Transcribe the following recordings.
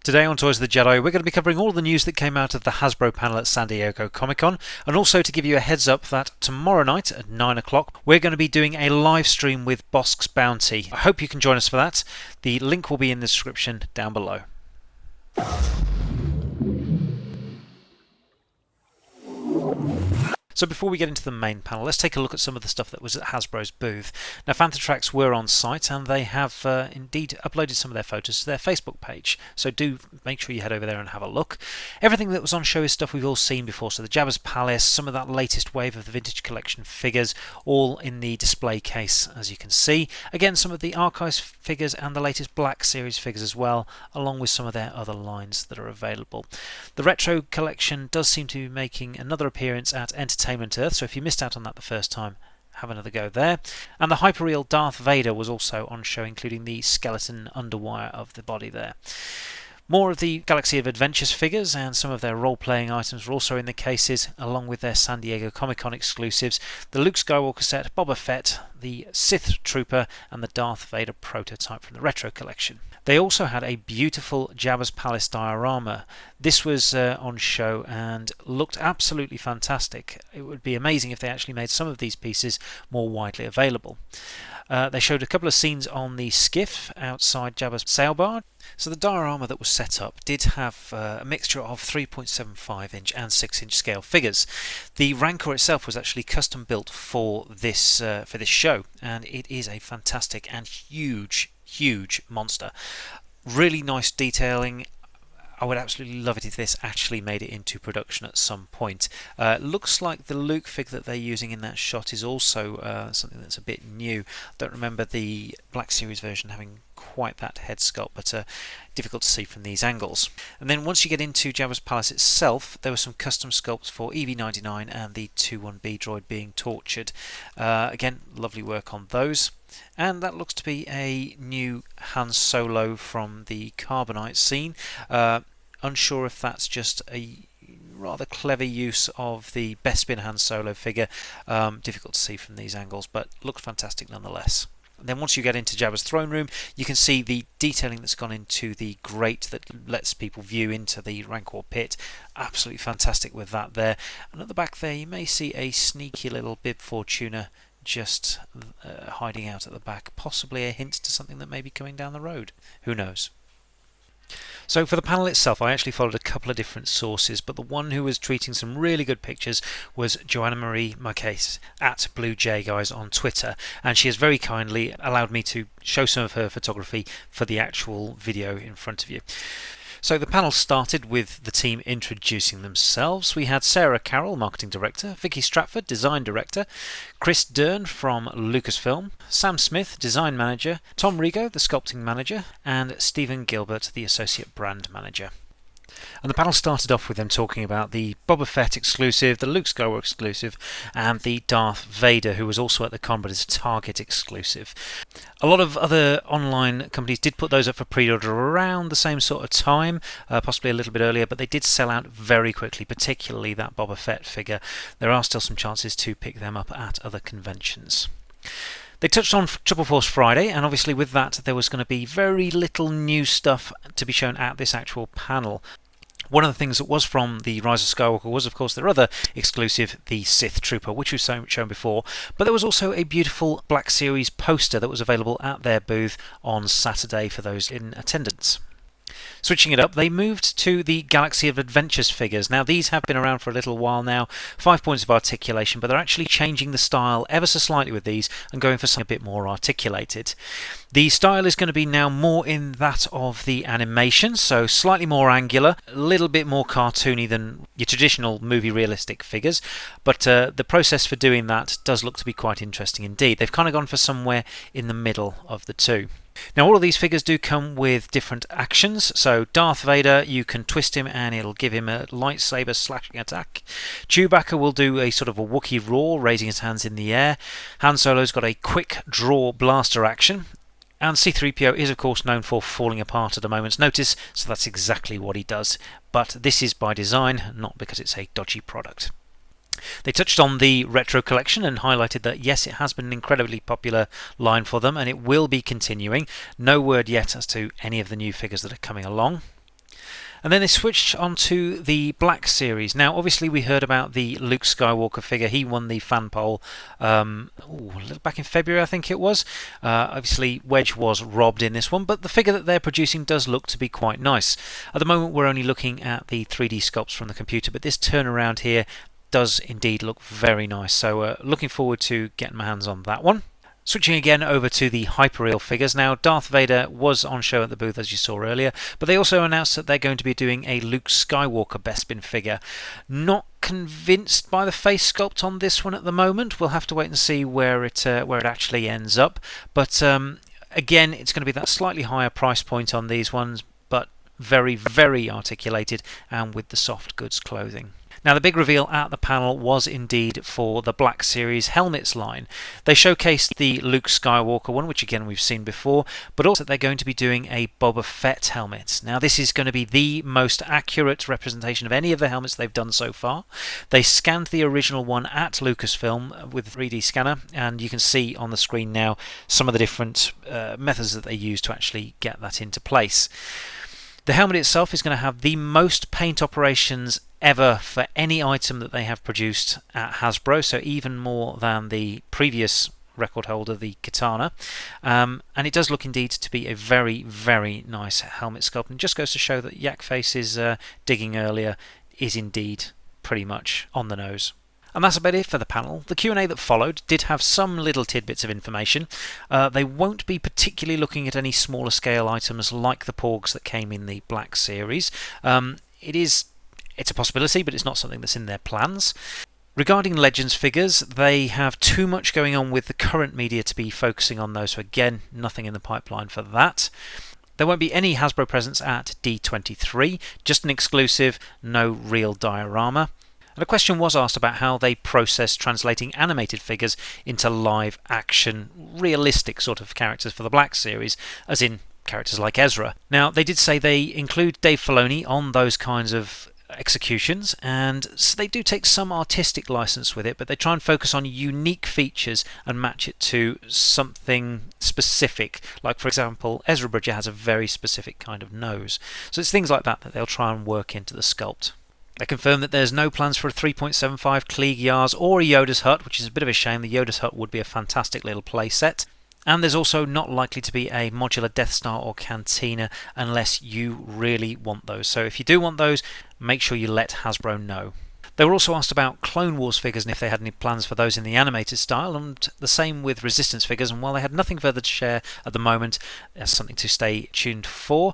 Today on Toys of the Jedi, we're going to be covering all the news that came out of the Hasbro panel at San Diego Comic-Con, and also to give you a heads up that tomorrow night at 9 o'clock we're going to be doing a live stream with Bossks Bounty. I hope you can join us for that. The link will be in the description down below. So before we get into the main panel, let's take a look at some of the stuff that was at Hasbro's booth. Now, Fanthatracks were on site, and they have indeed uploaded some of their photos to their Facebook page. So do make sure you head over there and have a look. Everything that was on show is stuff we've all seen before. So the Jabba's Palace, some of that latest wave of the Vintage Collection figures, all in the display case, as you can see. Again, some of the Archives figures and the latest Black Series figures as well, along with some of their other lines that are available. The Retro Collection does seem to be making another appearance at Entertainment Earth, so if you missed out on that the first time, have another go there. And the hyperreal Darth Vader was also on show, including the skeleton underwire of the body there. More of the Galaxy of Adventures figures and some of their role-playing items were also in the cases, along with their San Diego Comic-Con exclusives, the Luke Skywalker set, Boba Fett, the Sith Trooper, and the Darth Vader prototype from the Retro Collection. They also had a beautiful Jabba's Palace diorama. This was on show and looked absolutely fantastic. It would be amazing if they actually made some of these pieces more widely available. They showed a couple of scenes on the skiff outside Jabba's sail barge. So the diorama that was set up did have a mixture of 3.75 inch and 6 inch scale figures. The Rancor itself was actually custom built for this show, and it is a fantastic and huge monster. Really nice detailing. I would absolutely love it if this actually made it into production at some point. Looks like the Luke figure that they're using in that shot is also something that's a bit new. Don't remember the Black Series version having quite that head sculpt, but difficult to see from these angles. And then once you get into Jabba's Palace itself, there were some custom sculpts for EV-99 and the 21B droid being tortured. Again, lovely work on those. And that looks to be a new Han Solo from the Carbonite scene. Unsure if that's just a rather clever use of the Bespin Han Solo figure. Difficult to see from these angles, but looks fantastic nonetheless. And then once you get into Jabba's throne room, you can see the detailing that's gone into the grate that lets people view into the Rancor pit. Absolutely fantastic with that there. And at the back there, you may see a sneaky little Bib Fortuna just hiding out at the back. Possibly a hint to something that may be coming down the road. Who knows? So for the panel itself, I actually followed a couple of different sources, but the one who was tweeting some really good pictures was Joanna Marie Marquez at Blue Jay Guys on Twitter, and she has very kindly allowed me to show some of her photography for the actual video in front of you. So the panel started with the team introducing themselves. We had Sarah Carroll, Marketing Director, Vicky Stratford, Design Director, Chris Dern from Lucasfilm, Sam Smith, Design Manager, Tom Rigo, the Sculpting Manager, and Stephen Gilbert, the Associate Brand Manager. And the panel started off with them talking about the Boba Fett exclusive, the Luke Skywalker exclusive, and the Darth Vader, who was also at the con but is a Target exclusive. A lot of other online companies did put those up for pre-order around the same sort of time, possibly a little bit earlier, but they did sell out very quickly, particularly that Boba Fett figure. There are still some chances to pick them up at other conventions. They touched on Triple Force Friday, and obviously with that there was going to be very little new stuff to be shown at this actual panel. One of the things that was from the Rise of Skywalker was, of course, their other exclusive, the Sith Trooper, which we've shown before. But there was also a beautiful Black Series poster that was available at their booth on Saturday for those in attendance. Switching it up, they moved to the Galaxy of Adventures figures. Now, these have been around for a little while now, 5 points of articulation, but they're actually changing the style ever so slightly with these and going for something a bit more articulated. The style is going to be now more in that of the animation, so slightly more angular, a little bit more cartoony than your traditional movie realistic figures, but the process for doing that does look to be quite interesting indeed. They've kind of gone for somewhere in the middle of the two. Now all of these figures do come with different actions. So Darth Vader, you can twist him and it'll give him a lightsaber slashing attack. Chewbacca will do a sort of a Wookiee roar, raising his hands in the air. Han Solo's got a quick draw blaster action. And C-3PO is of course known for falling apart at a moment's notice, so that's exactly what he does. But this is by design, not because it's a dodgy product. They touched on the Retro Collection and highlighted that yes, it has been an incredibly popular line for them and it will be continuing. No word yet as to any of the new figures that are coming along. And then they switched onto the Black Series. Now, obviously, we heard about the Luke Skywalker figure. He won the fan poll back in February, I think it was. Obviously, Wedge was robbed in this one, but the figure that they're producing does look to be quite nice. At the moment, we're only looking at the 3D sculpts from the computer, but this turnaround here does indeed look very nice. So, looking forward to getting my hands on that one. Switching again over to the hyperreal figures. Now, Darth Vader was on show at the booth, as you saw earlier, but they also announced that they're going to be doing a Luke Skywalker Bespin figure. Not convinced by the face sculpt on this one at the moment. We'll have to wait and see where it actually ends up. But again, it's going to be that slightly higher price point on these ones, but very, very articulated and with the soft goods clothing. Now, the big reveal at the panel was indeed for the Black Series helmets line. They showcased the Luke Skywalker one, which again we've seen before, but also they're going to be doing a Boba Fett helmet. Now, this is going to be the most accurate representation of any of the helmets they've done so far. They scanned the original one at Lucasfilm with a 3D scanner, and you can see on the screen now some of the different methods that they use to actually get that into place. The helmet itself is going to have the most paint operations ever for any item that they have produced at Hasbro, so even more than the previous record holder, the Katana. And it does look indeed to be a very, very nice helmet sculpt, and just goes to show that Yak Face's digging earlier is indeed pretty much on the nose. And that's about it for the panel. The Q&A that followed did have some little tidbits of information. They won't be particularly looking at any smaller scale items like the Porgs that came in the Black Series. It's a possibility, but it's not something that's in their plans. Regarding Legends figures, they have too much going on with the current media to be focusing on those, so again, nothing in the pipeline for that. There won't be any Hasbro presence at D23, just an exclusive, no real diorama. And a question was asked about how they process translating animated figures into live action, realistic sort of characters for the Black Series, as in characters like Ezra. Now, they did say they include Dave Filoni on those kinds of executions, and so they do take some artistic license with it, but they try and focus on unique features and match it to something specific. Like, for example, Ezra Bridger has a very specific kind of nose. So it's things like that that they'll try and work into the sculpt. They confirmed that there's no plans for a 3.75 Klieg Yars or a Yoda's Hut, which is a bit of a shame. The Yoda's Hut would be a fantastic little play set. And there's also not likely to be a modular Death Star or Cantina unless you really want those. So if you do want those, make sure you let Hasbro know. They were also asked about Clone Wars figures and if they had any plans for those in the animated style, and the same with Resistance figures. And while they had nothing further to share at the moment, there's something to stay tuned for.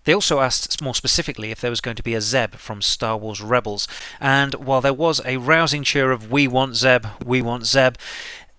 They also asked more specifically if there was going to be a Zeb from Star Wars Rebels, and while there was a rousing cheer of "We want Zeb, we want Zeb,"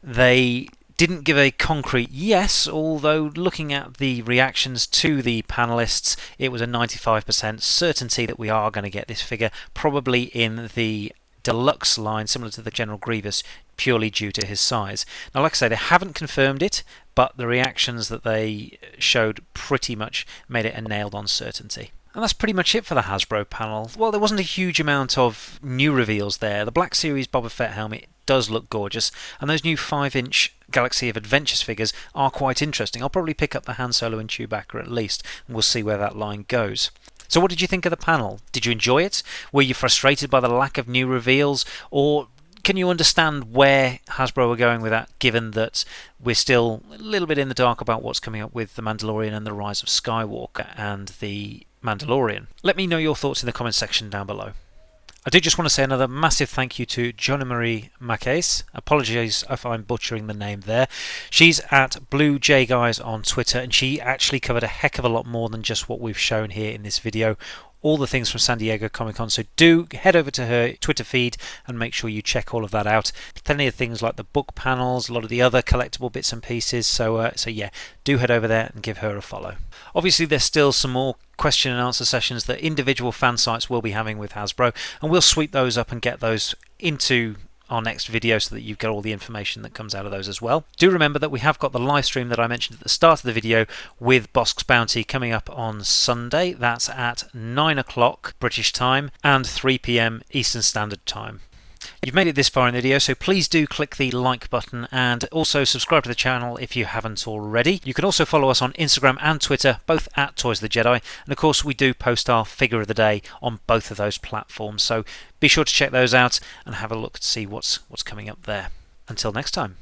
they didn't give a concrete yes, although looking at the reactions to the panelists, it was a 95% certainty that we are going to get this figure, probably in the deluxe line, similar to the General Grievous, purely due to his size. Now, like I say, they haven't confirmed it, but the reactions that they showed pretty much made it a nailed-on certainty. And that's pretty much it for the Hasbro panel. Well, there wasn't a huge amount of new reveals there. The Black Series Boba Fett helmet does look gorgeous, and those new 5-inch Galaxy of Adventures figures are quite interesting. I'll probably pick up the Han Solo and Chewbacca at least, and we'll see where that line goes. So what did you think of the panel? Did you enjoy it? Were you frustrated by the lack of new reveals? Or can you understand where Hasbro are going with that, given that we're still a little bit in the dark about what's coming up with The Mandalorian and The Rise of Skywalker and The Mandalorian? Let me know your thoughts in the comment section down below. I do just want to say another massive thank you to Joanna Marie Mackes. Apologies if I'm butchering the name there. She's at Blue J Guys on Twitter, and she actually covered a heck of a lot more than just what we've shown here in this video. All the things from San Diego Comic-Con, so do head over to her Twitter feed and make sure you check all of that out. Plenty of things like the book panels, a lot of the other collectible bits and pieces, so yeah, do head over there and give her a follow. Obviously, there's still some more question and answer sessions that individual fan sites will be having with Hasbro, and we'll sweep those up and get those into our next video so that you get all the information that comes out of those as well. Do remember that we have got the live stream that I mentioned at the start of the video with Bossks Bounty coming up on Sunday. That's at 9 o'clock British time and 3 PM Eastern Standard Time. You've made it this far in the video, so please do click the like button and also subscribe to the channel if you haven't already. You can also follow us on Instagram and Twitter, both at Toys of the Jedi, and of course we do post our figure of the day on both of those platforms, so be sure to check those out and have a look to see what's coming up there. Until next time.